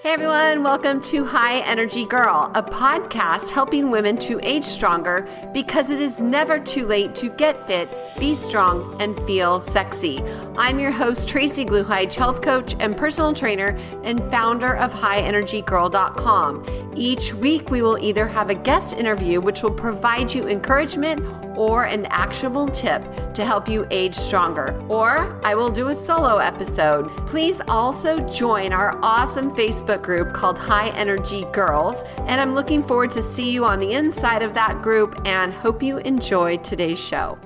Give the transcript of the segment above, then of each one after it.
Hey everyone, welcome to High Energy Girl, a podcast helping women to age stronger because it is never too late to get fit, be strong, and feel sexy. I'm your host, Tracee Talks, health coach and personal trainer and founder of highenergygirl.com. Each week, we will either have a guest interview, which will provide you encouragement or an actionable tip to help you age stronger, or I will do a solo episode. Please also join our awesome Facebook group called High Energy Girls, and I'm looking forward to see you on the inside of that group and hope you enjoy today's show.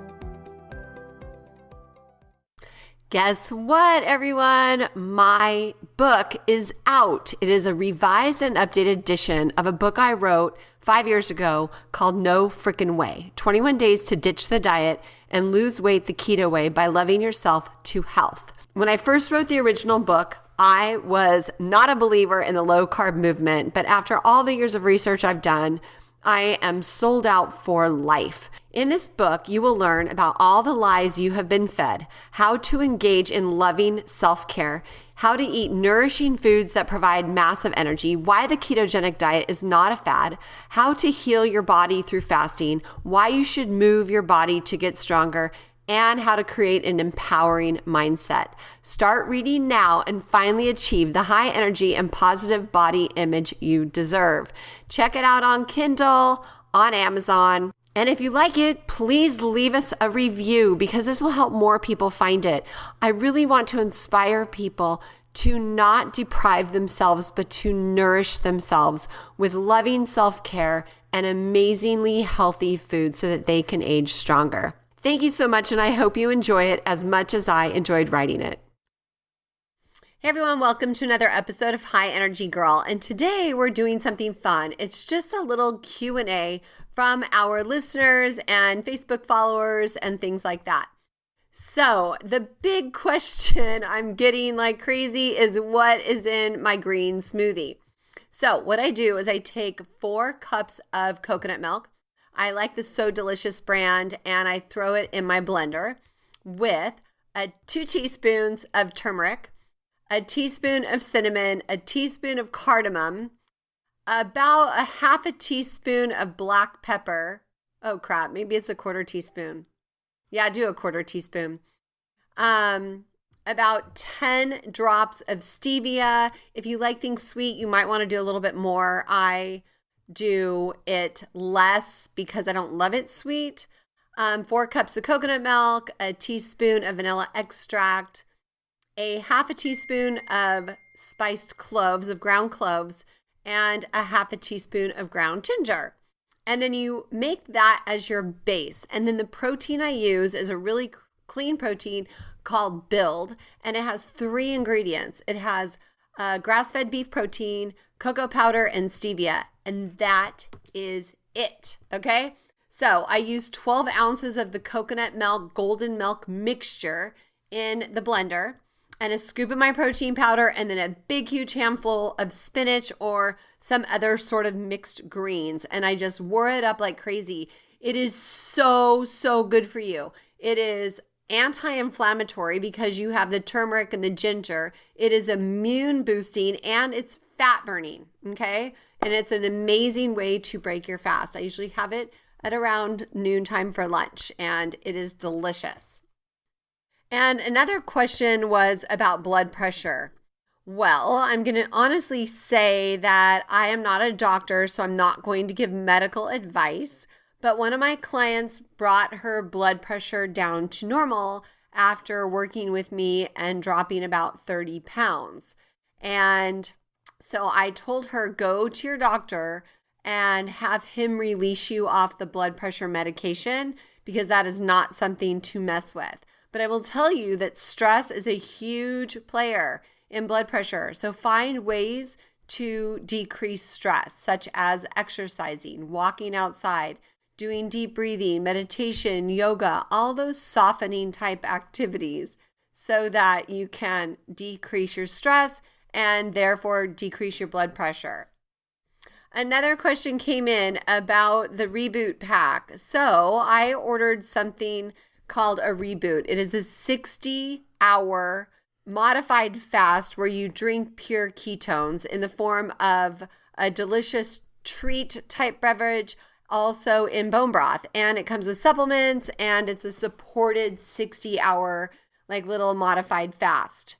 Guess what, everyone? My book is out. It is a revised and updated edition of a book I wrote 5 years ago called No Frickin' Way, 21 Days to Ditch the Diet and Lose Weight the Keto Way by Loving Yourself to Health. When I first wrote the original book, I was not a believer in the low-carb movement, but after all the years of research I've done, I am sold out for life. In this book, you will learn about all the lies you have been fed, how to engage in loving self-care, how to eat nourishing foods that provide massive energy, why the ketogenic diet is not a fad, how to heal your body through fasting, why you should move your body to get stronger, and how to create an empowering mindset. Start reading now and finally achieve the high energy and positive body image you deserve. Check it out on Kindle, on Amazon. And if you like it, please leave us a review because this will help more people find it. I really want to inspire people to not deprive themselves, but to nourish themselves with loving self-care and amazingly healthy food so that they can age stronger. Thank you so much, and I hope you enjoy it as much as I enjoyed writing it. Hey everyone, welcome to another episode of High Energy Girl, and today we're doing something fun. It's just a little Q&A from our listeners and Facebook followers and things like that. So the big question I'm getting like crazy is what is in my green smoothie? So what I do is I take 4 cups of coconut milk. I like the So Delicious brand, and I throw it in my blender with 2 teaspoons of turmeric, a teaspoon of cinnamon, a teaspoon of cardamom, about a half a teaspoon of black pepper. Oh crap, maybe it's a 1/4 teaspoon. Yeah, do a 1/4 teaspoon. About 10 drops of stevia. If you like things sweet, you might want to do a little bit more. I do it less because I don't love it sweet. 4 cups of coconut milk, a teaspoon of vanilla extract, a half a teaspoon of spiced cloves, of ground cloves, and a half a teaspoon of ground ginger. And then you make that as your base. And then the protein I use is a really clean protein called Build, and it has 3 ingredients. It has grass-fed beef protein, cocoa powder, and stevia. And that is it, okay? So I use 12 ounces of the coconut milk, golden milk mixture in the blender, and a scoop of my protein powder, and then a big, huge handful of spinach or some other sort of mixed greens. And I just whir it up like crazy. It is so, so good for you. It is anti-inflammatory because you have the turmeric and the ginger. It is immune boosting and it's fat burning, okay? And it's an amazing way to break your fast. I usually have it at around noontime for lunch, and it is delicious. And another question was about blood pressure. Well, I'm going to honestly say that I am not a doctor, so I'm not going to give medical advice. But one of my clients brought her blood pressure down to normal after working with me and dropping about 30 pounds. And so I told her, go to your doctor and have him release you off the blood pressure medication because that is not something to mess with. But I will tell you that stress is a huge player in blood pressure. So find ways to decrease stress, such as exercising, walking outside, doing deep breathing, meditation, yoga, all those softening type activities so that you can decrease your stress and therefore decrease your blood pressure. Another question came in about the Reboot pack. So I ordered something called a Reboot. It is a 60-hour modified fast where you drink pure ketones in the form of a delicious treat type beverage, also in bone broth. And it comes with supplements, and it's a supported 60-hour like little modified fast.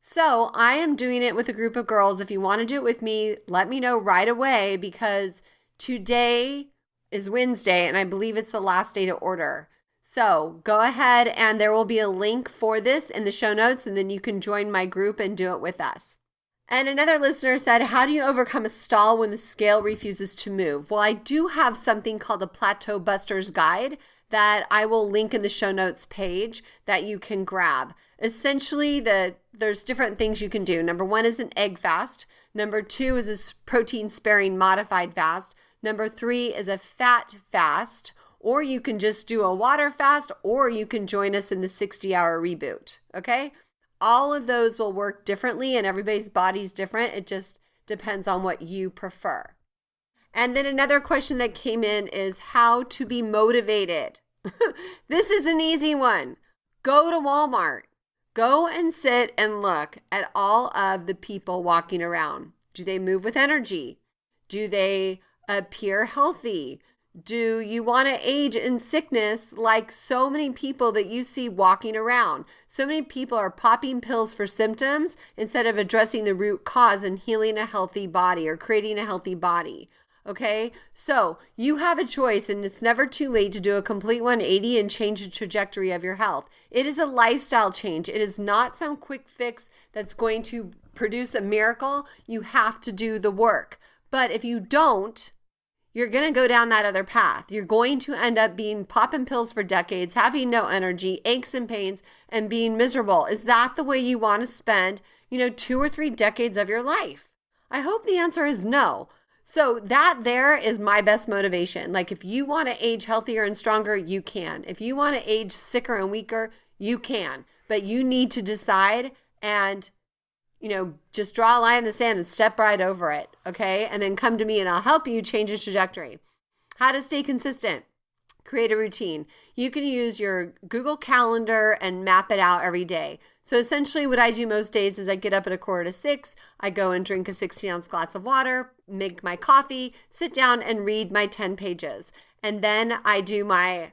So I am doing it with a group of girls. If you want to do it with me, let me know right away, because today is Wednesday and I believe it's the last day to order. So go ahead, and there will be a link for this in the show notes, and then you can join my group and do it with us. And another listener said, how do you overcome a stall when the scale refuses to move? Well, I do have something called a Plateau Buster's Guide that I will link in the show notes page that you can grab. Essentially, there's different things you can do. Number 1 is an egg fast. Number 2 is a protein-sparing modified fast. Number 3 is a fat fast. Or you can just do a water fast, or you can join us in the 60-hour reboot, okay? All of those will work differently, and everybody's body's different. It just depends on what you prefer. And then another question that came in is how to be motivated. This is an easy one. Go to Walmart. Go and sit and look at all of the people walking around. Do they move with energy? Do they appear healthy? Do you want to age in sickness like so many people that you see walking around? So many people are popping pills for symptoms instead of addressing the root cause and healing a healthy body or creating a healthy body. Okay, so you have a choice, and it's never too late to do a complete 180 and change the trajectory of your health. It is a lifestyle change. It is not some quick fix that's going to produce a miracle. You have to do the work. But if you don't, you're going to go down that other path. You're going to end up being popping pills for decades, having no energy, aches and pains, and being miserable. Is that the way you want to spend, 2 or 3 decades of your life? I hope the answer is no. So that there is my best motivation. Like, if you want to age healthier and stronger, you can. If you want to age sicker and weaker, you can. But you need to decide and just draw a line in the sand and step right over it, okay? And then come to me and I'll help you change the trajectory. How to stay consistent. Create a routine. You can use your Google Calendar and map it out every day. So essentially what I do most days is I get up at 5:45, I go and drink a 16-ounce glass of water, make my coffee, sit down and read my 10 pages. And then I do my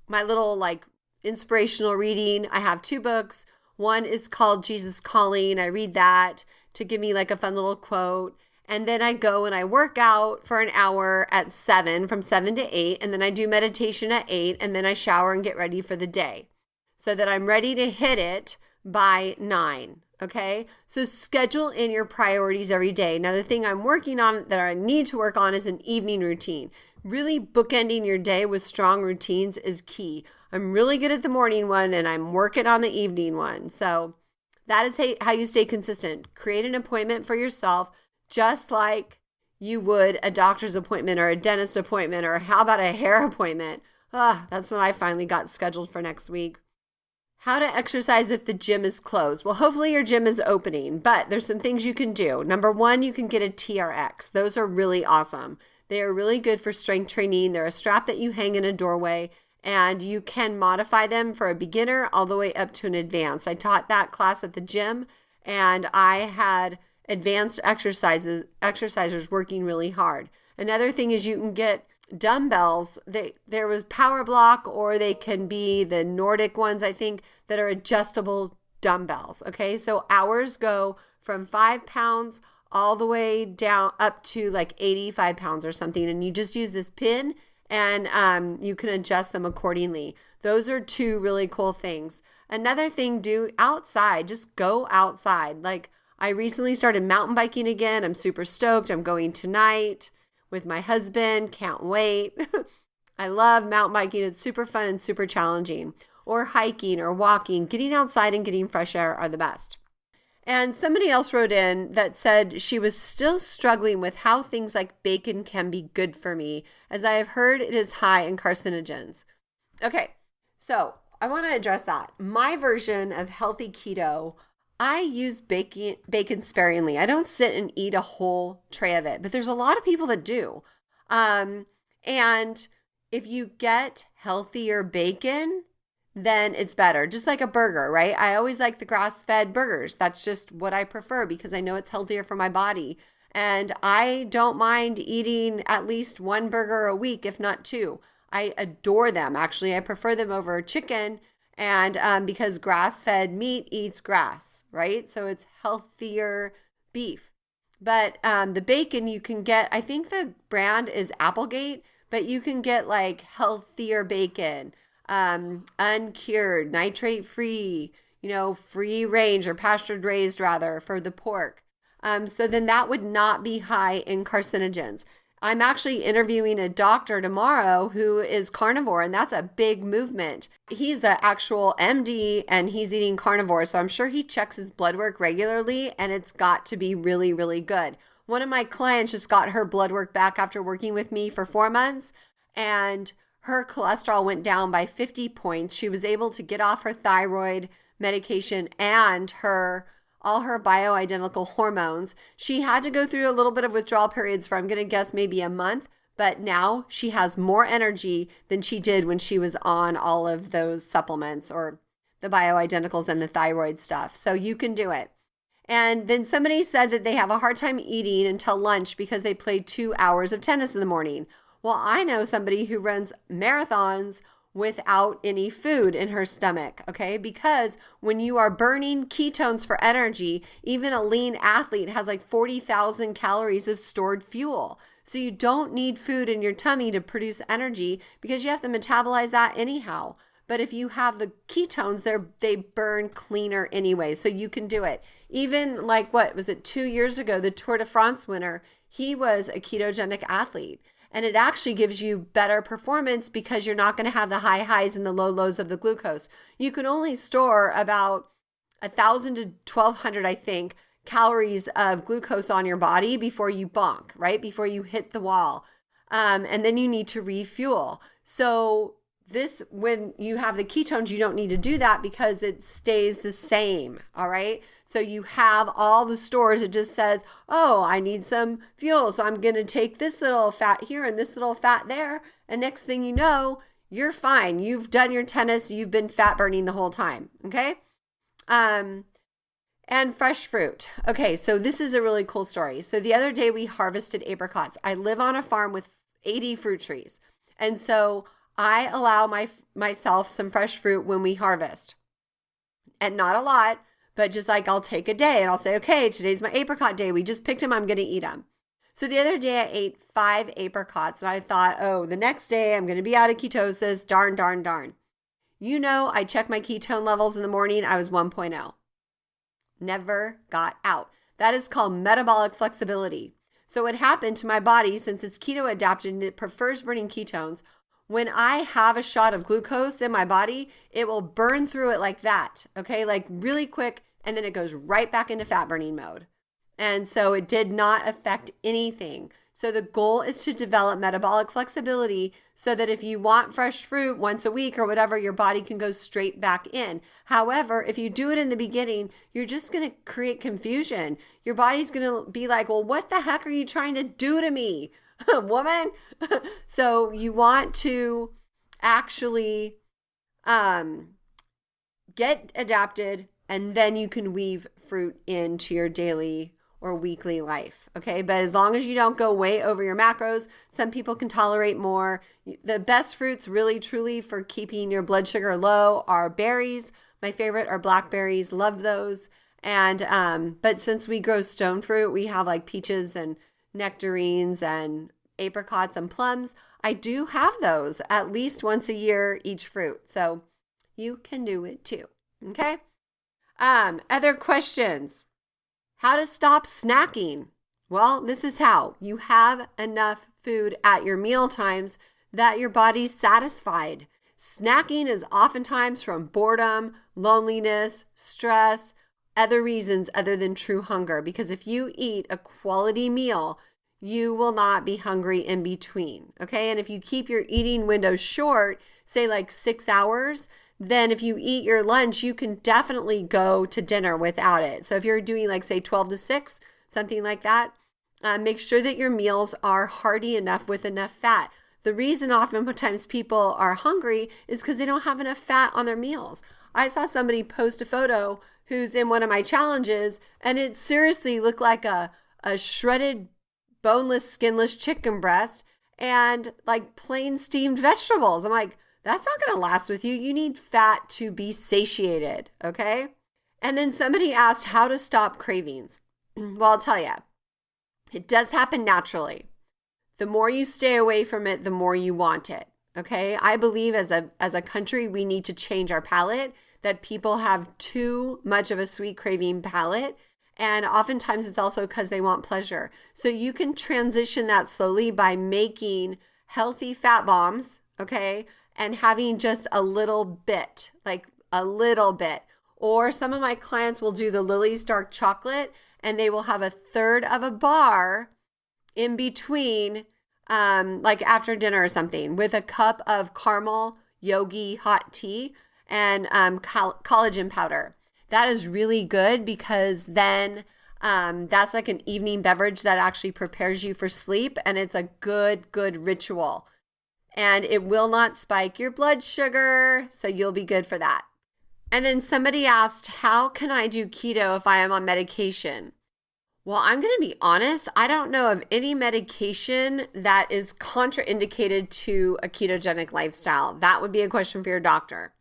little inspirational reading. I have 2 books. One is called Jesus Calling. I read that to give me a fun little quote. And then I go and I work out for an hour at 7, from 7 to 8. And then I do meditation at 8. And then I shower and get ready for the day so that I'm ready to hit it by 9. Okay. So schedule in your priorities every day. Now, the thing I'm working on that I need to work on is an evening routine. Really bookending your day with strong routines is key. I'm really good at the morning one, and I'm working on the evening one. So that is how you stay consistent. Create an appointment for yourself, just like you would a doctor's appointment or a dentist appointment, or how about a hair appointment? That's what I finally got scheduled for next week. How to exercise if the gym is closed. Well, hopefully your gym is opening, but there's some things you can do. Number 1, you can get a TRX. Those are really awesome. They are really good for strength training. They're a strap that you hang in a doorway, and you can modify them for a beginner all the way up to an advanced. I taught that class at the gym, and I had advanced exercisers working really hard. Another thing is you can get dumbbells. There was Power Block, or they can be the Nordic ones, I think, that are adjustable dumbbells. Okay, so ours go from 5 pounds all the way down up to 85 pounds or something, and you just use this pin and you can adjust them accordingly. Those are 2 really cool things. Another thing, do outside. Just go outside. I recently started mountain biking again. I'm super stoked. I'm going tonight with my husband. Can't wait. I love mountain biking. It's super fun and super challenging. Or hiking or walking. Getting outside and getting fresh air are the best. And somebody else wrote in that said she was still struggling with how things like bacon can be good for me, as I have heard it is high in carcinogens. Okay, so I want to address that. My version of healthy keto, I use bacon sparingly. I don't sit and eat a whole tray of it, but there's a lot of people that do. And if you get healthier bacon, then it's better. Just like a burger, right? I always like the grass-fed burgers. That's just what I prefer because I know it's healthier for my body. And I don't mind eating at least one burger a week, if not two. I adore them. Actually, I prefer them over chicken, and because grass-fed meat eats grass, right? So it's healthier beef. But the bacon you can get, I think the brand is Applegate, but you can get like healthier bacon, uncured, nitrate-free, free range or pastured raised rather for the pork. So then that would not be high in carcinogens. I'm actually interviewing a doctor tomorrow who is carnivore, and that's a big movement. He's an actual MD and he's eating carnivore, so I'm sure he checks his blood work regularly, and it's got to be really, really good. One of my clients just got her blood work back after working with me for 4 months, and her cholesterol went down by 50 points. She was able to get off her thyroid medication and all her bioidentical hormones. She had to go through a little bit of withdrawal periods for, I'm going to guess, maybe a month, but now she has more energy than she did when she was on all of those supplements or the bioidenticals and the thyroid stuff. So you can do it. And then somebody said that they have a hard time eating until lunch because they play 2 hours of tennis in the morning. Well, I know somebody who runs marathons without any food in her stomach, okay? Because when you are burning ketones for energy, even a lean athlete has like 40,000 calories of stored fuel. So you don't need food in your tummy to produce energy because you have to metabolize that anyhow. But if you have the ketones, they burn cleaner anyway, so you can do it. Even like, what was it, 2 years ago, the Tour de France winner, he was a ketogenic athlete. And it actually gives you better performance because you're not going to have the high highs and the low lows of the glucose. You can only store about 1,000 to 1,200, I think, calories of glucose on your body before you bonk, right? Before you hit the wall. And then you need to refuel. So when you have the ketones, you don't need to do that because it stays the same, all right? So you have all the stores. It just says, oh, I need some fuel, so I'm going to take this little fat here and this little fat there. And next thing you know, you're fine. You've done your tennis. You've been fat burning the whole time, okay? And fresh fruit. Okay, so this is a really cool story. So the other day we harvested apricots. I live on a farm with 80 fruit trees. And so I allow myself some fresh fruit when we harvest. And not a lot, but just like I'll take a day and I'll say, okay, today's my apricot day. We just picked them. I'm going to eat them. So the other day I ate 5 apricots and I thought, oh, the next day I'm going to be out of ketosis. Darn, darn, darn. I checked my ketone levels in the morning. I was 1.0. Never got out. That is called metabolic flexibility. So what happened to my body, since it's keto adapted and it prefers burning ketones, when I have a shot of glucose in my body, it will burn through it like that, okay? Like really quick, and then it goes right back into fat burning mode. And so it did not affect anything. So the goal is to develop metabolic flexibility so that if you want fresh fruit once a week or whatever, your body can go straight back in. However, if you do it in the beginning, you're just going to create confusion. Your body's going to be like, well, what the heck are you trying to do to me? Woman. So you want to actually get adapted, and then you can weave fruit into your daily or weekly life. Okay. But as long as you don't go way over your macros, some people can tolerate more. The best fruits really truly for keeping your blood sugar low are berries. My favorite are blackberries. Love those. And but since we grow stone fruit, we have like peaches and nectarines and apricots and plums. I do have those at least once a year, each fruit. So you can do it too. Okay. Other questions? How to stop snacking? Well, this is how. You have enough food at your meal times that your body's satisfied. Snacking is oftentimes from boredom, loneliness, stress, other reasons other than true hunger. Because if you eat a quality meal, you will not be hungry in between, okay? And if you keep your eating window short, say like 6 hours, then if you eat your lunch, you can definitely go to dinner without it. So if you're doing like say 12 to 6, something like that, make sure that your meals are hearty enough with enough fat. The reason oftentimes people are hungry is because they don't have enough fat on their meals. I saw somebody post a photo who's in one of my challenges, and it seriously looked like a shredded, boneless, skinless chicken breast and like plain steamed vegetables. I'm like, that's not going to last with you. You need fat to be satiated, okay? And then somebody asked how to stop cravings. Well, I'll tell you, it does happen naturally. The more you stay away from it, the more you want it, okay? I believe as a country, we need to change our palate, that people have too much of a sweet craving palate. And oftentimes it's also because they want pleasure. So you can transition that slowly by making healthy fat bombs, okay? And having just a little bit, like a little bit. Or some of my clients will do the Lily's dark chocolate, and they will have a third of a bar in between, like after dinner or something, with a cup of caramel yogi hot tea and collagen powder. That is really good because then that's like an evening beverage that actually prepares you for sleep, and it's a good ritual. And it will not spike your blood sugar, so you'll be good for that. And then somebody asked, how can I do keto if I am on medication? Well, I'm going to be honest, I don't know of any medication that is contraindicated to a ketogenic lifestyle. That would be a question for your doctor.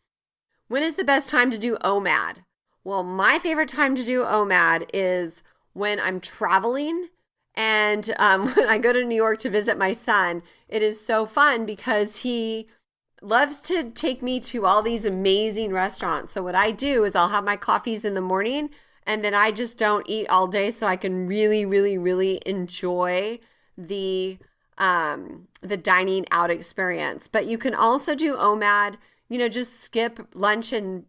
When is the best time to do OMAD? Well, my favorite time to do OMAD is when I'm traveling and when I go to New York to visit my son. It is so fun because he loves to take me to all these amazing restaurants. So what I do is I'll have my coffees in the morning, and then I just don't eat all day so I can really enjoy the dining out experience. But you can also do OMAD, just skip lunch and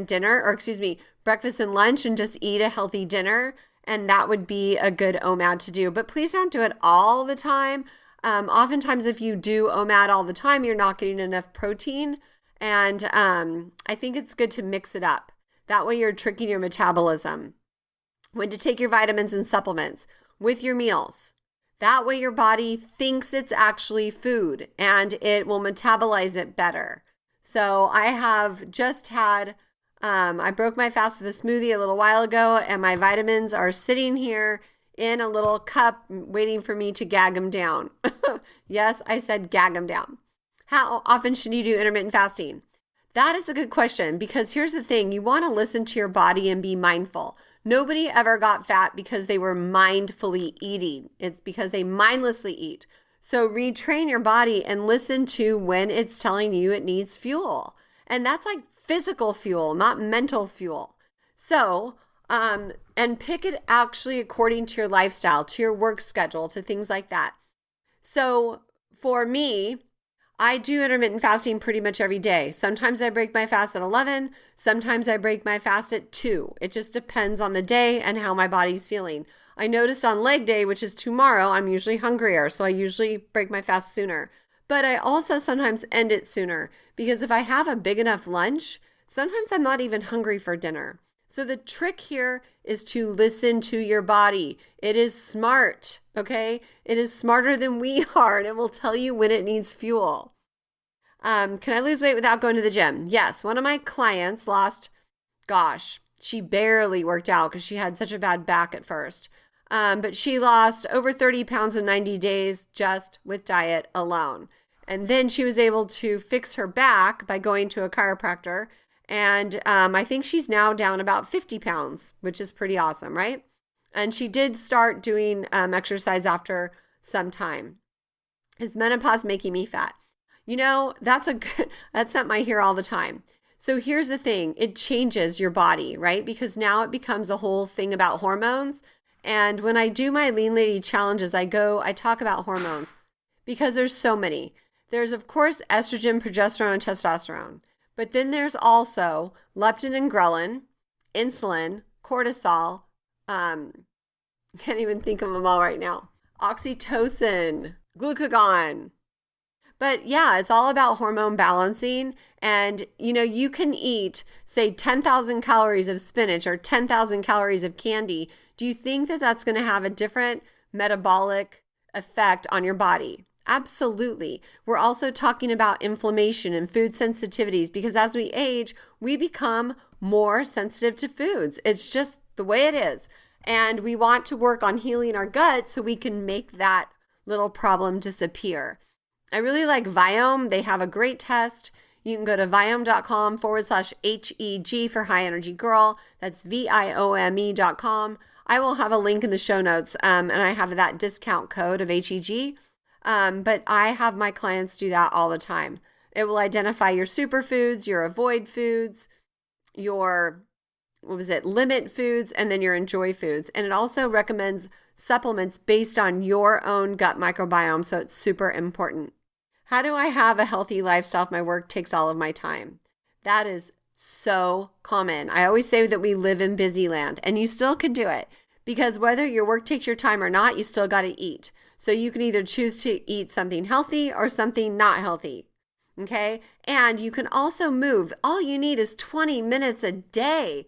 dinner, or excuse me, breakfast and lunch, and just eat a healthy dinner. And that would be a good OMAD to do. But please don't do it all the time. Oftentimes, if you do OMAD all the time, you're not getting enough protein. And I think it's good to mix it up. That way you're tricking your metabolism. When to take your vitamins and supplements with your meals. That way your body thinks it's actually food and it will metabolize it better. So I have just had, I broke my fast with a smoothie a little while ago, and my vitamins are sitting here in a little cup waiting for me to gag them down. Yes, I said gag them down. How often should you do intermittent fasting? That is a good question, because here's the thing. You want to listen to your body and be mindful. Nobody ever got fat because they were mindfully eating. It's because they mindlessly eat. So retrain your body and listen to when it's telling you it needs fuel. And that's like physical fuel, not mental fuel. So, and pick it actually according to your lifestyle, to your work schedule, to things like that. So for me, I do intermittent fasting pretty much every day. Sometimes I break my fast at 11. Sometimes I break my fast at 2. It just depends on the day and how my body's feeling. I noticed on leg day, which is tomorrow, I'm usually hungrier. So I usually break my fast sooner. But I also sometimes end it sooner, because if I have a big enough lunch, sometimes I'm not even hungry for dinner. So the trick here is to listen to your body. It is smart, okay? It is smarter than we are, and it will tell you when it needs fuel. Can I lose weight without going to the gym? Yes. One of my clients lost, she barely worked out because she had such a bad back at first. But she lost over 30 pounds in 90 days just with diet alone. And then she was able to fix her back by going to a chiropractor. And I think she's now down about 50 pounds, which is pretty awesome, right? And she did start doing exercise after some time. Is menopause making me fat? That's something I hear all the time. So here's the thing. It changes your body, right? Because now it becomes a whole thing about hormones. And when I do my Lean Lady challenges, I talk about hormones because there's so many. There's, of course, estrogen, progesterone, and testosterone. But then there's also leptin and ghrelin, insulin, cortisol, can't even think of them all right now, oxytocin, glucagon. But yeah, it's all about hormone balancing. And, you can eat, say, 10,000 calories of spinach or 10,000 calories of candy. Do you think that that's going to have a different metabolic effect on your body? Absolutely. We're also talking about inflammation and food sensitivities because as we age, we become more sensitive to foods. It's just the way it is. And we want to work on healing our gut so we can make that little problem disappear. I really like Viome. They have a great test. You can go to viome.com/HEG for High Energy Girl. That's VIOME.com. I will have a link in the show notes, and I have that discount code of HEG. But I have my clients do that all the time. It will identify your superfoods, your avoid foods, your, limit foods, and then your enjoy foods. And it also recommends supplements based on your own gut microbiome. So it's super important. How do I have a healthy lifestyle if my work takes all of my time? That is so common. I always say that we live in busy land, and you still can do it because whether your work takes your time or not, you still got to eat. So you can either choose to eat something healthy or something not healthy. Okay. And you can also move. All you need is 20 minutes a day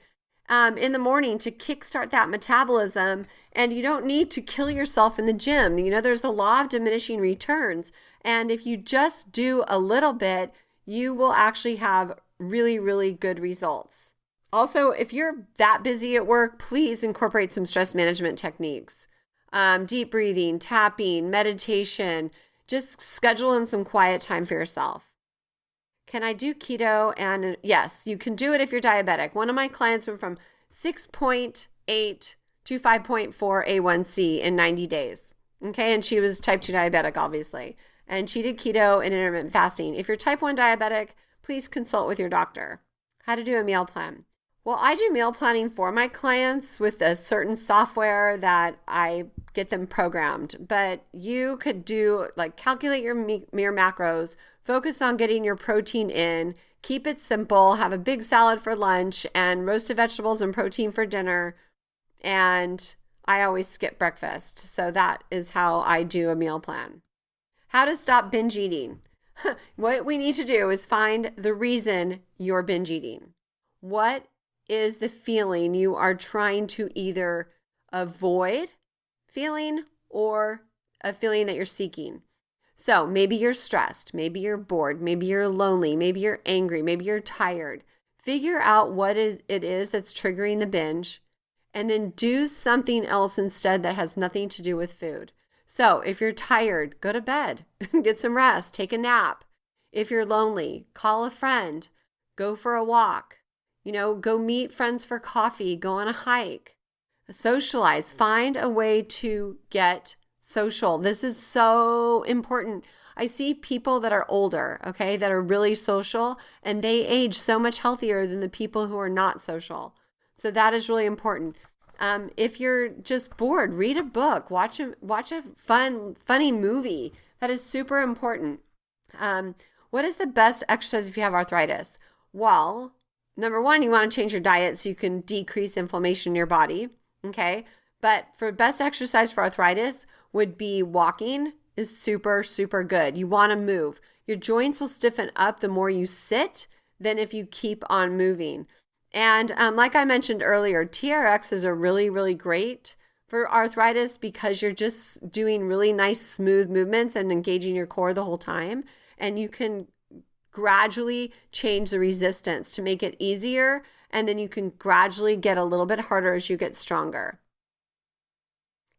in the morning to kickstart that metabolism. And you don't need to kill yourself in the gym. There's the law of diminishing returns. And if you just do a little bit, you will actually have really, really good results. Also, if you're that busy at work, please incorporate some stress management techniques. Deep breathing, tapping, meditation, just schedule in some quiet time for yourself. Can I do keto? And yes, you can do it if you're diabetic. One of my clients went from 6.8 to 5.4 A1C in 90 days. Okay. And she was type 2 diabetic, obviously. And she did keto and intermittent fasting. If you're type 1 diabetic, please consult with your doctor. How to do a meal plan. Well, I do meal planning for my clients with a certain software that I get them programmed. But you could do calculate your macros, focus on getting your protein in, keep it simple, have a big salad for lunch and roasted vegetables and protein for dinner. And I always skip breakfast. So that is how I do a meal plan. How to stop binge eating. What we need to do is find the reason you're binge eating. What is the feeling you are trying to either avoid feeling or a feeling that you're seeking? So maybe you're stressed, maybe you're bored, maybe you're lonely, maybe you're angry, maybe you're tired. Figure out what it is that's triggering the binge and then do something else instead that has nothing to do with food. So if you're tired, go to bed, get some rest, take a nap. If you're lonely, call a friend, go for a walk. Go meet friends for coffee, go on a hike, socialize, find a way to get social. This is so important. I see people that are older, okay, that are really social, and they age so much healthier than the people who are not social. So that is really important. If you're just bored, read a book, watch a funny movie. That is super important. What is the best exercise if you have arthritis? Well, number one, you want to change your diet so you can decrease inflammation in your body, okay? But for best exercise for arthritis would be walking is super, super good. You want to move. Your joints will stiffen up the more you sit than if you keep on moving. And like I mentioned earlier, TRX is a really, really great for arthritis because you're just doing really nice, smooth movements and engaging your core the whole time. And you can gradually change the resistance to make it easier, and then you can gradually get a little bit harder as you get stronger.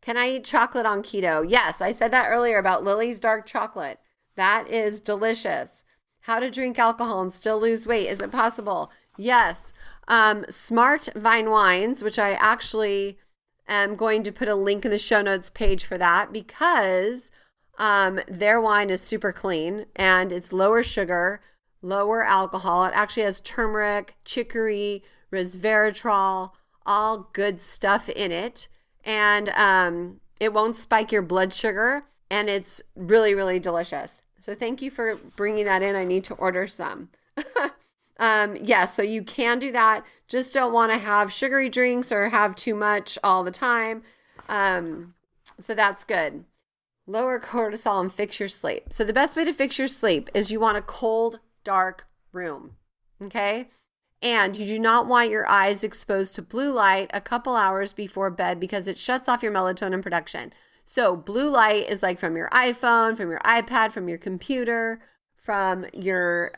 Can I eat chocolate on keto? Yes, I said that earlier about Lily's dark chocolate. That is delicious. How to drink alcohol and still lose weight. Is it possible? Yes. Smart Vine Wines, which I actually am going to put a link in the show notes page for that because their wine is super clean and it's lower sugar, lower alcohol. It actually has turmeric, chicory, resveratrol, all good stuff in it. And it won't spike your blood sugar and it's really, really delicious. So thank you for bringing that in. I need to order some. So you can do that. Just don't want to have sugary drinks or have too much all the time. So that's good. Lower cortisol and fix your sleep. So the best way to fix your sleep is you want a cold, dark room. Okay. And you do not want your eyes exposed to blue light a couple hours before bed because it shuts off your melatonin production. So blue light is like from your iPhone, from your iPad, from your computer, from your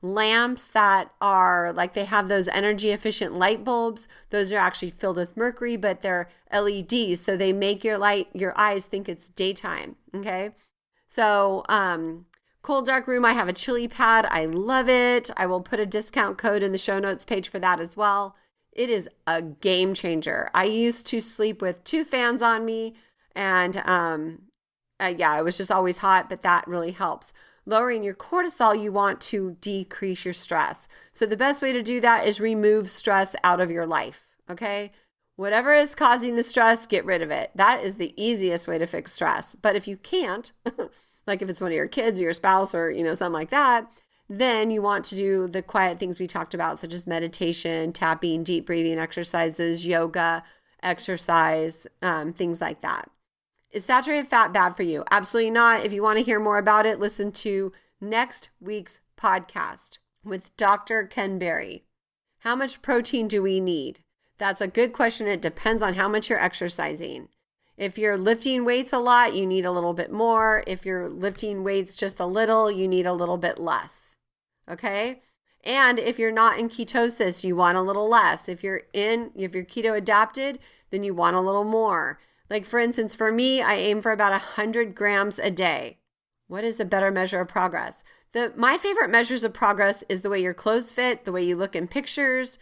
lamps that are like they have those energy efficient light bulbs. Those are actually filled with mercury, but they're LEDs. So they make your eyes think it's daytime. Okay. So cold dark room, I have a chili pad. I love it. I will put a discount code in the show notes page for that as well. It is a game changer. I used to sleep with 2 fans on me and it was just always hot, but that really helps. Lowering your cortisol, you want to decrease your stress. So the best way to do that is remove stress out of your life, okay? Whatever is causing the stress, get rid of it. That is the easiest way to fix stress. But if you can't, like if it's one of your kids or your spouse or, something like that, then you want to do the quiet things we talked about, such as meditation, tapping, deep breathing exercises, yoga, exercise, things like that. Is saturated fat bad for you? Absolutely not. If you want to hear more about it, listen to next week's podcast with Dr. Ken Berry. How much protein do we need? That's a good question. It depends on how much you're exercising. If you're lifting weights a lot, you need a little bit more. If you're lifting weights just a little, you need a little bit less. Okay? And if you're not in ketosis, you want a little less. If you're keto adapted, then you want a little more. Like for instance, for me, I aim for about 100 grams a day. What is a better measure of progress? My favorite measures of progress is the way your clothes fit, the way you look in pictures,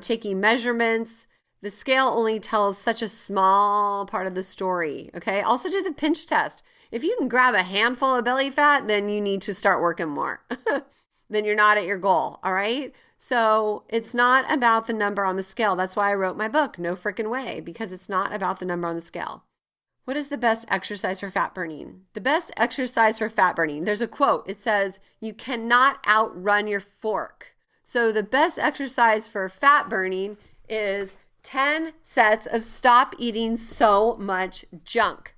taking measurements. The scale only tells such a small part of the story, okay? Also do the pinch test. If you can grab a handful of belly fat, then you need to start working more. Then you're not at your goal, all right? So it's not about the number on the scale. That's why I wrote my book, No Frickin' Way, because it's not about the number on the scale. What is the best exercise for fat burning? The best exercise for fat burning, there's a quote. It says, you cannot outrun your fork. So the best exercise for fat burning is 10 sets of stop eating so much junk.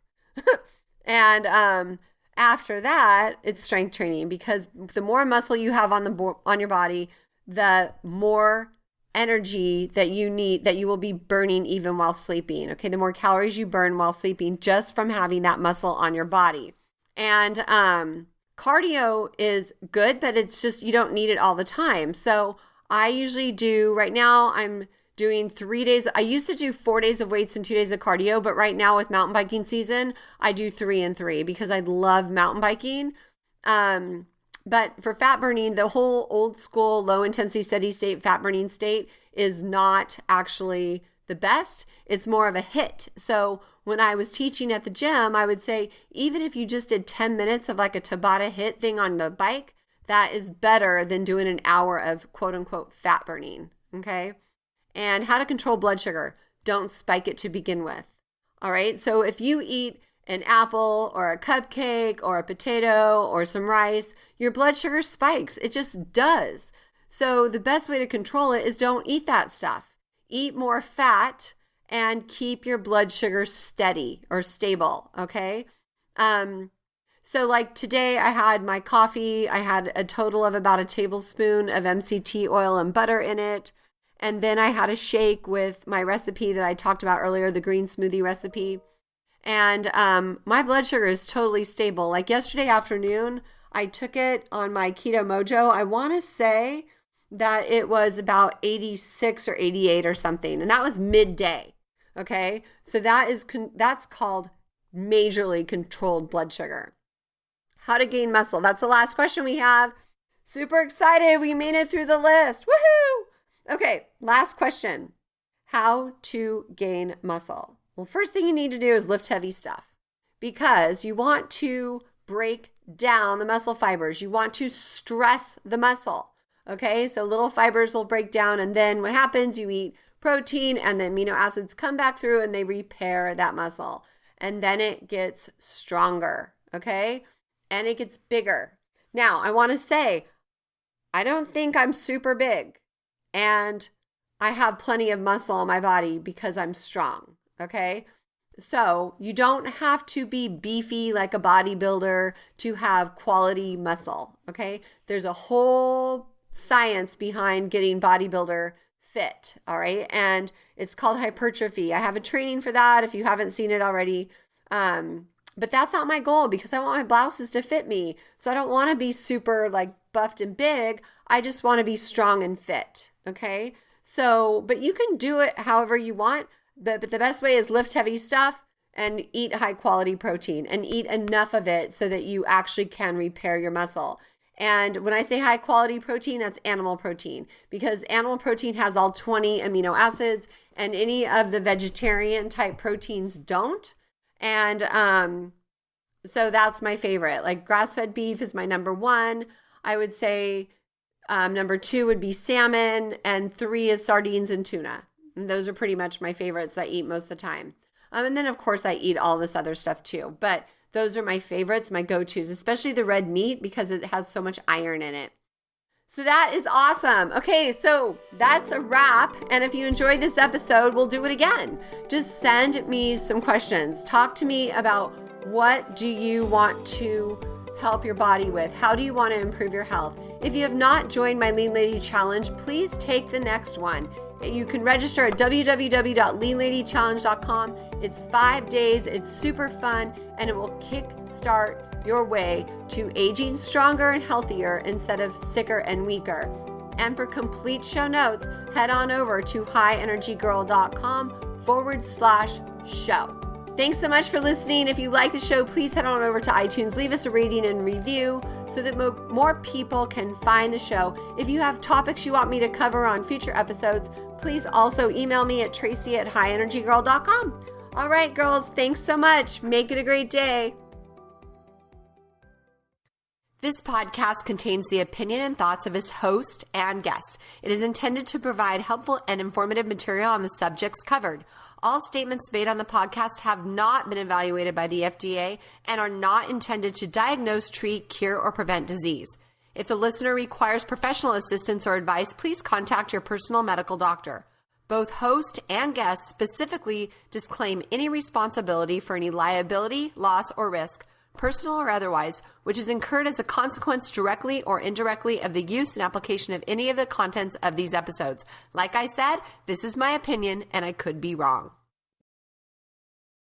And after that, it's strength training, because the more muscle you have on your body, the more energy that you need, that you will be burning even while sleeping. Okay, the more calories you burn while sleeping just from having that muscle on your body. And cardio is good, but it's just you don't need it all the time. So I usually do, right now I'm doing 3 days. I used to do 4 days of weights and 2 days of cardio, but right now with mountain biking season, I do 3 and 3 because I love mountain biking. But for fat burning, the whole old school low intensity steady state fat burning state is not actually the best. It's more of a hit. So when I was teaching at the gym, I would say, even if you just did 10 minutes of like a Tabata hit thing on the bike, that is better than doing an hour of quote unquote fat burning. Okay. And how to control blood sugar. Don't spike it to begin with. All right. So if you eat an apple or a cupcake or a potato or some rice, your blood sugar spikes. It just does. So the best way to control it is don't eat that stuff. Eat more fat and keep your blood sugar steady or stable. Okay. So like today I had my coffee. I had a total of about a tablespoon of MCT oil and butter in it. And then I had a shake with my recipe that I talked about earlier, the green smoothie recipe. And my blood sugar is totally stable. Like yesterday afternoon, I took it on my Keto Mojo. I want to say that it was about 86 or 88 or something. And that was midday. Okay. So that's called majorly controlled blood sugar. How to gain muscle. That's the last question we have. Super excited. We made it through the list. Woohoo! Okay. Last question. How to gain muscle. Well, first thing you need to do is lift heavy stuff, because you want to break down the muscle fibers. You want to stress the muscle. Okay, so little fibers will break down, and then what happens, you eat protein and the amino acids come back through and they repair that muscle. And then it gets stronger, okay? And it gets bigger. Now, I want to say, I don't think I'm super big, and I have plenty of muscle on my body because I'm strong. Okay, so you don't have to be beefy like a bodybuilder to have quality muscle. Okay, there's a whole science behind getting bodybuilder fit. All right, and it's called hypertrophy. I have a training for that if you haven't seen it already. But that's not my goal because I want my blouses to fit me. So I don't want to be super like buffed and big. I just want to be strong and fit. Okay. So, but you can do it however you want. But the best way is lift heavy stuff and eat high quality protein and eat enough of it so that you actually can repair your muscle. And when I say high quality protein, that's animal protein because animal protein has all 20 amino acids and any of the vegetarian type proteins don't. And so that's my favorite. Like grass-fed beef is my number one. I would say number two would be salmon, and three is sardines and tuna. And those are pretty much my favorites that I eat most of the time. And then, of course, I eat all this other stuff too. But those are my favorites, my go-tos, especially the red meat because it has so much iron in it. So that is awesome. Okay, so that's a wrap. And if you enjoyed this episode, we'll do it again. Just send me some questions. Talk to me about what do you want to help your body with? How do you want to improve your health? If you have not joined my Lean Lady Challenge, please take the next one. You can register at www.leanladychallenge.com. It's 5 days, it's super fun, and it will kickstart your way to aging stronger and healthier instead of sicker and weaker. And for complete show notes, head on over to highenergygirl.com/show. Thanks so much for listening. If you like the show, please head on over to iTunes, leave us a rating and review so that more people can find the show. If you have topics you want me to cover on future episodes, please also email me at Tracee@highenergygirl.com. All right, girls, thanks so much. Make it a great day. This podcast contains the opinion and thoughts of its host and guests. It is intended to provide helpful and informative material on the subjects covered. All statements made on the podcast have not been evaluated by the FDA and are not intended to diagnose, treat, cure, or prevent disease. If the listener requires professional assistance or advice, please contact your personal medical doctor. Both host and guest specifically disclaim any responsibility for any liability, loss, or risk, personal or otherwise, which is incurred as a consequence directly or indirectly of the use and application of any of the contents of these episodes. Like I said, this is my opinion and I could be wrong.